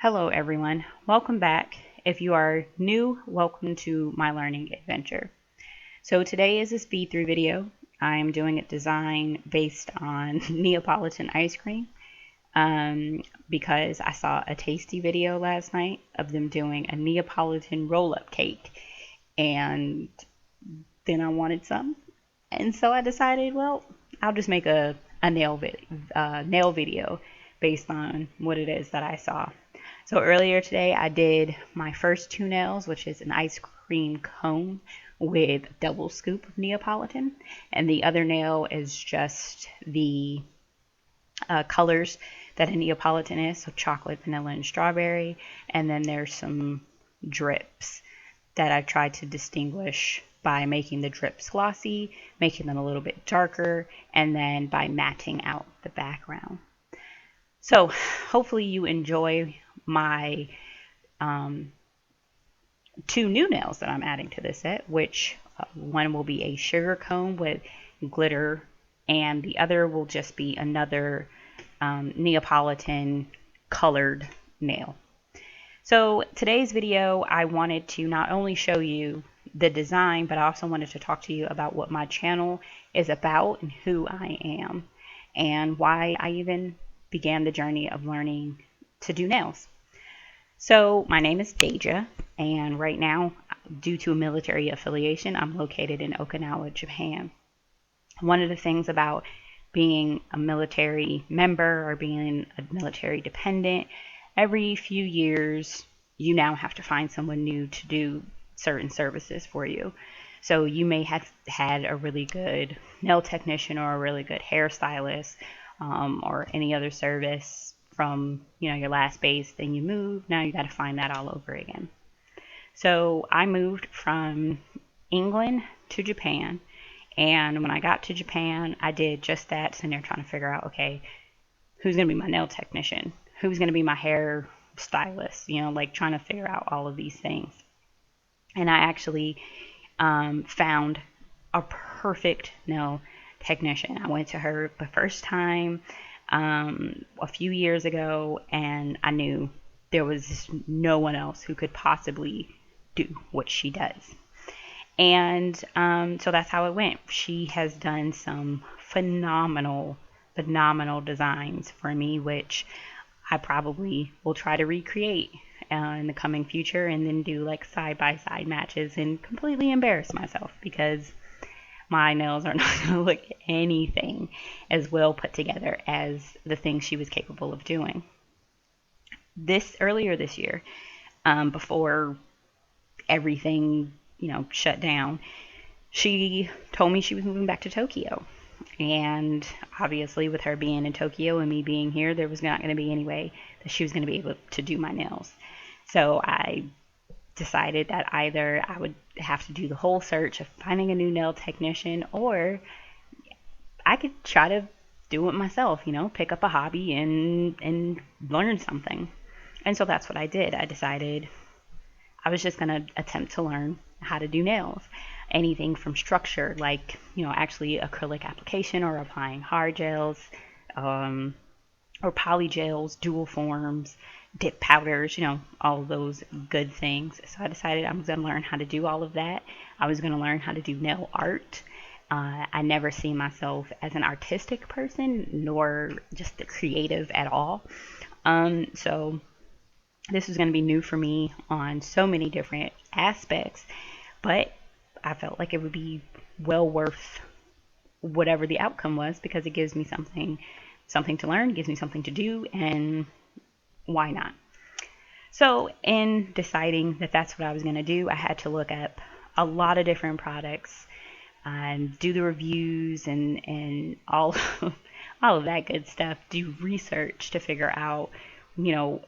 Hello everyone, welcome back. If you are new, welcome to my learning adventure. So today is a speed through video. I'm doing a design based on Neapolitan ice cream because I saw a tasty video last night of them doing a Neapolitan roll-up cake, and then I wanted some, and so I decided, well, I'll just make a nail video based on what it is that I saw. So earlier today I did my first two nails, which is an ice cream cone with a double scoop of Neapolitan, and the other nail is just the colors that a Neapolitan is, so chocolate, vanilla, and strawberry, and then there's some drips that I tried to distinguish by making the drips glossy, making them a little bit darker, and then by matting out the background. So hopefully you enjoy my two new nails that I'm adding to this set, which one will be a sugar cone with glitter, and the other will just be another Neapolitan colored nail. So today's video, I wanted to not only show you the design, but I also wanted to talk to you about what my channel is about and who I am and why I even began the journey of learning to do nails. So my name is Deja, and right now, due to a military affiliation, I'm located in Okinawa, Japan. One of the things about being a military member or being a military dependent, every few years you now have to find someone new to do certain services for you. So you may have had a really good nail technician or a really good hairstylist or any other service from your last base. Then you move, now you got to find that all over again. So I moved from England to Japan, and when I got to Japan, I did just that. So they're trying to figure out, okay, who's going to be my nail technician? Who's going to be my hair stylist? Like trying to figure out all of these things. And I actually found a perfect nail technician. I went to her the first time a few years ago, and I knew there was no one else who could possibly do what she does. And so that's how it went. She has done some phenomenal designs for me, which I probably will try to recreate in the coming future, and then do like side-by-side matches and completely embarrass myself because my nails are not going to look anything as well put together as the things she was capable of doing. Earlier this year, before everything shut down, she told me she was moving back to Tokyo. And obviously, with her being in Tokyo and me being here, there was not going to be any way that she was going to be able to do my nails. So I decided that either I would have to do the whole search of finding a new nail technician, or I could try to do it myself, pick up a hobby and learn something. And so that's what I did. I decided I was just going to attempt to learn how to do nails. Anything from structure, like, actually acrylic application or applying hard gels, or poly gels, dual forms, dip powders, all of those good things. So I decided I was going to learn how to do all of that. I was going to learn how to do nail art. I never see myself as an artistic person, nor just the creative at all. So this is going to be new for me on so many different aspects, but I felt like it would be well worth whatever the outcome was, because it gives me something to learn, gives me something to do, and why not? So in deciding that that's what I was going to do, I had to look up a lot of different products and do the reviews and all of that good stuff, do research to figure out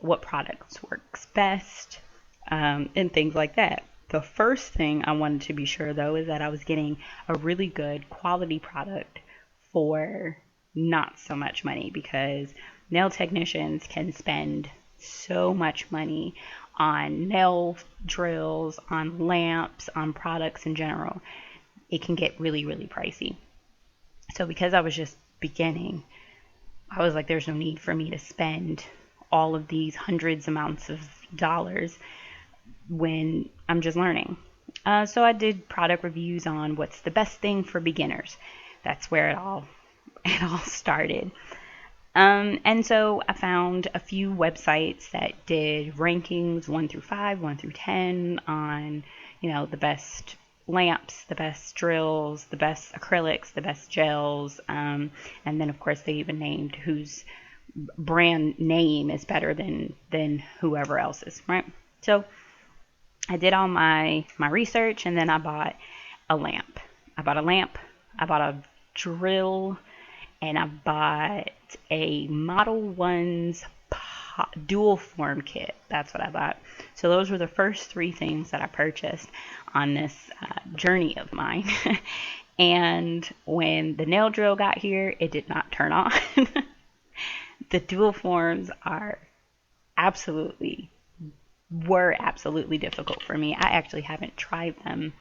what products works best, and things like that. The first thing I wanted to be sure, though, is that I was getting a really good quality product for not so much money, because nail technicians can spend so much money on nail drills, on lamps, on products in general. It can get really, really pricey. So because I was just beginning, I was like, there's no need for me to spend all of these hundreds amounts of dollars when I'm just learning. So I did product reviews on what's the best thing for beginners. That's where it all started. And so I found a few websites that did rankings 1 through 5, 1 through 10 on, the best lamps, the best drills, the best acrylics, the best gels. And then, of course, they even named whose brand name is better than whoever else's, right? So I did all my research, and then I bought a lamp. I bought a drill, and I bought a Model 1's dual form kit. That's what I bought. So those were the first 3 things that I purchased on this journey of mine. And when the nail drill got here, it did not turn on. The dual forms were absolutely difficult for me. I actually haven't tried them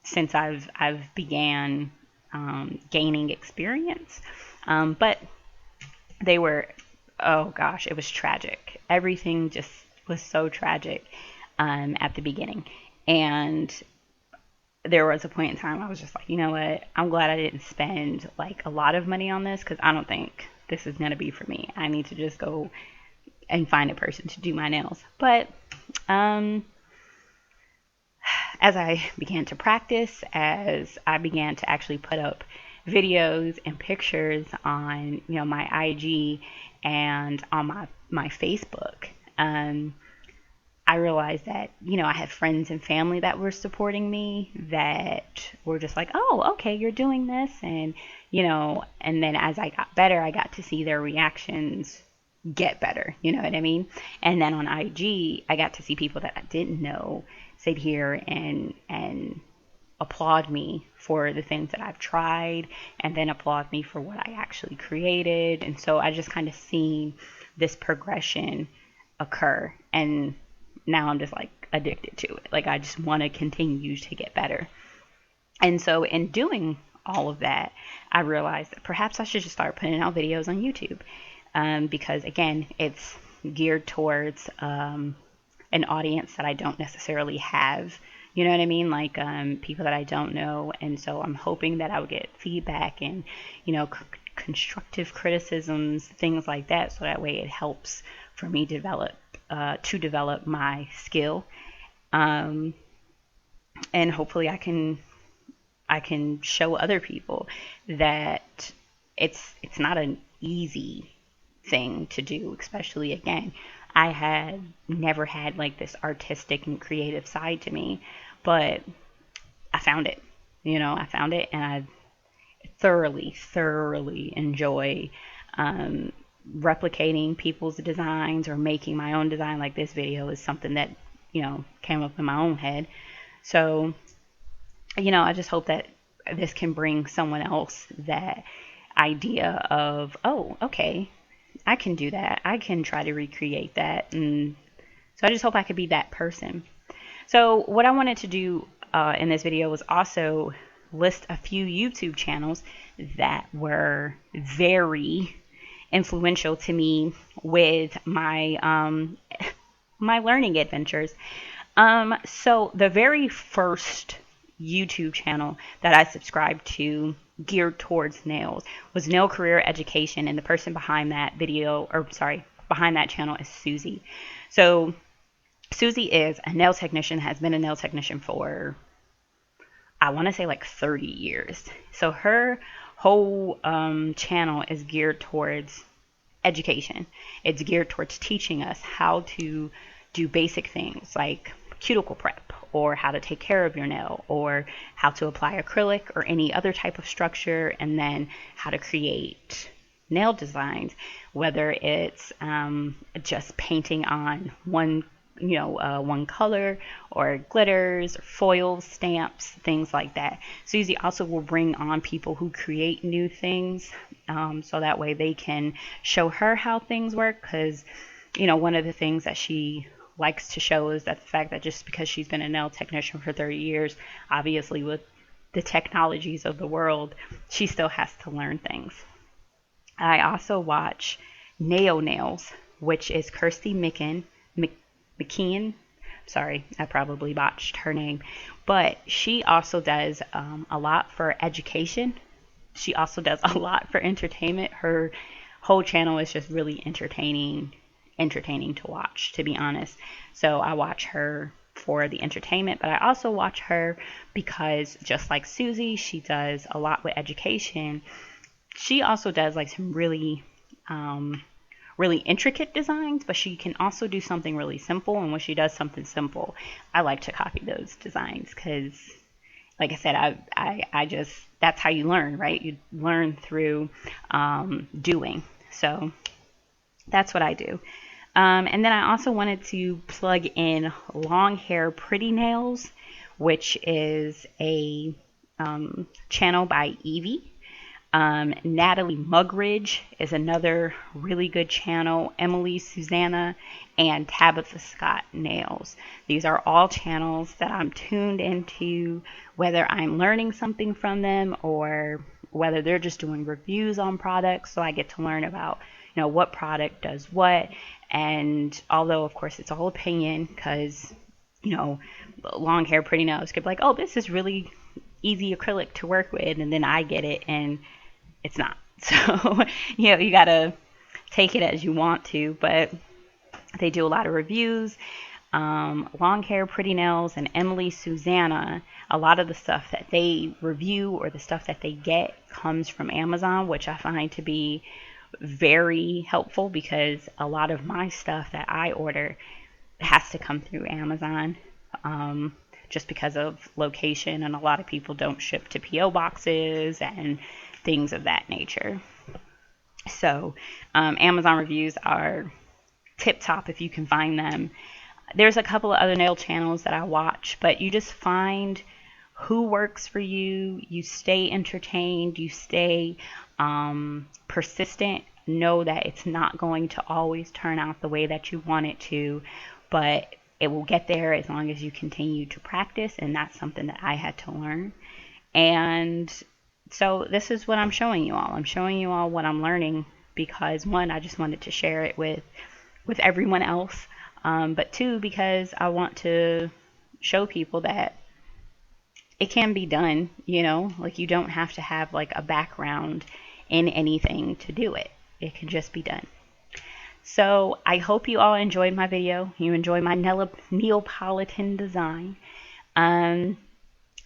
since I've began gaining experience. But they were, oh gosh, it was tragic. Everything just was so tragic at the beginning. And there was a point in time I was just like, you know what? I'm glad I didn't spend like a lot of money on this, because I don't think this is going to be for me. I need to just go and find a person to do my nails. But as I began to practice, as I began to actually put up videos and pictures on my IG and on my Facebook, I realized that I had friends and family that were supporting me, that were just like, oh, okay, you're doing this, and and then as I got better, I got to see their reactions get better, you know what I mean? And then on IG, I got to see people that I didn't know sit here and applaud me for the things that I've tried, and then applaud me for what I actually created. And so I just kind of seen this progression occur, and now I'm just like addicted to it. Like I just want to continue to get better. And so in doing all of that, I realized that perhaps I should just start putting out videos on YouTube. Because again, it's geared towards an audience that I don't necessarily have, you know what I mean? Like people that I don't know. And so I'm hoping that I would get feedback and, constructive criticisms, things like that. So that way it helps for me develop my skill. And hopefully I can show other people that it's not an easy thing to do, especially again, I had never had like this artistic and creative side to me, but I found it, and I thoroughly enjoy replicating people's designs or making my own design. Like this video is something that came up in my own head. So I just hope that this can bring someone else that idea of, oh, okay, I can do that. I can try to recreate that. And so I just hope I could be that person. So what I wanted to do in this video was also list a few YouTube channels that were very influential to me with my my learning adventures. So the very first YouTube channel that I subscribed to geared towards nails was Nail Career Education, and the person behind that behind that channel is Susie. So Susie is a nail technician, has been a nail technician for, I want to say like 30 years. So her whole channel is geared towards education. It's geared towards teaching us how to do basic things like cuticle prep, or how to take care of your nail, or how to apply acrylic or any other type of structure, and then how to create nail designs, whether it's just painting on one color, or glitters, or foils, stamps, things like that. Susie also will bring on people who create new things, so that way they can show her how things work, because one of the things that she likes to show is that the fact that just because she's been a nail technician for 30 years, obviously with the technologies of the world, she still has to learn things. I also watch Nails, which is Kirsty McKeon. Sorry, I probably botched her name. But she also does a lot for education. She also does a lot for entertainment. Her whole channel is just really entertaining to watch, to be honest. So I watch her for the entertainment, but I also watch her because, just like Susie, she does a lot with education. She also does like some really intricate designs, but she can also do something really simple. And when she does something simple, I like to copy those designs because, like I said, I just, that's how you learn, right? You learn through doing. So that's what I do. And then I also wanted to plug in Long Hair Pretty Nails, which is a channel by Evie. Natalie Mugridge is another really good channel. Emily Susanna and Tabitha Scott Nails. These are all channels that I'm tuned into, whether I'm learning something from them or whether they're just doing reviews on products. So I get to learn about, what product does what. And although, of course, it's all opinion because, long hair, pretty nails could be like, oh, this is really easy acrylic to work with. And then I get it and it's not. So, you got to take it as you want to. But they do a lot of reviews. Long Hair Pretty Nails and Emily Susanna, a lot of the stuff that they review or the stuff that they get comes from Amazon, which I find to be very helpful because a lot of my stuff that I order has to come through Amazon just because of location, and a lot of people don't ship to P.O. boxes and things of that nature. So Amazon reviews are tip top if you can find them. There's a couple of other nail channels that I watch, but you just find who works for you. You stay entertained. You stay persistent. Know that it's not going to always turn out the way that you want it to, but it will get there as long as you continue to practice, and that's something that I had to learn. And so this is what I'm showing you all. I'm showing you all what I'm learning because, one, I just wanted to share it with everyone else. But two, because I want to show people that it can be done, like you don't have to have like a background in anything to do it. It can just be done. So I hope you all enjoyed my video. You enjoyed my Neapolitan design. And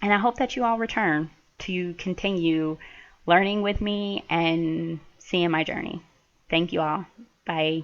I hope that you all return to continue learning with me and seeing my journey. Thank you all. Bye.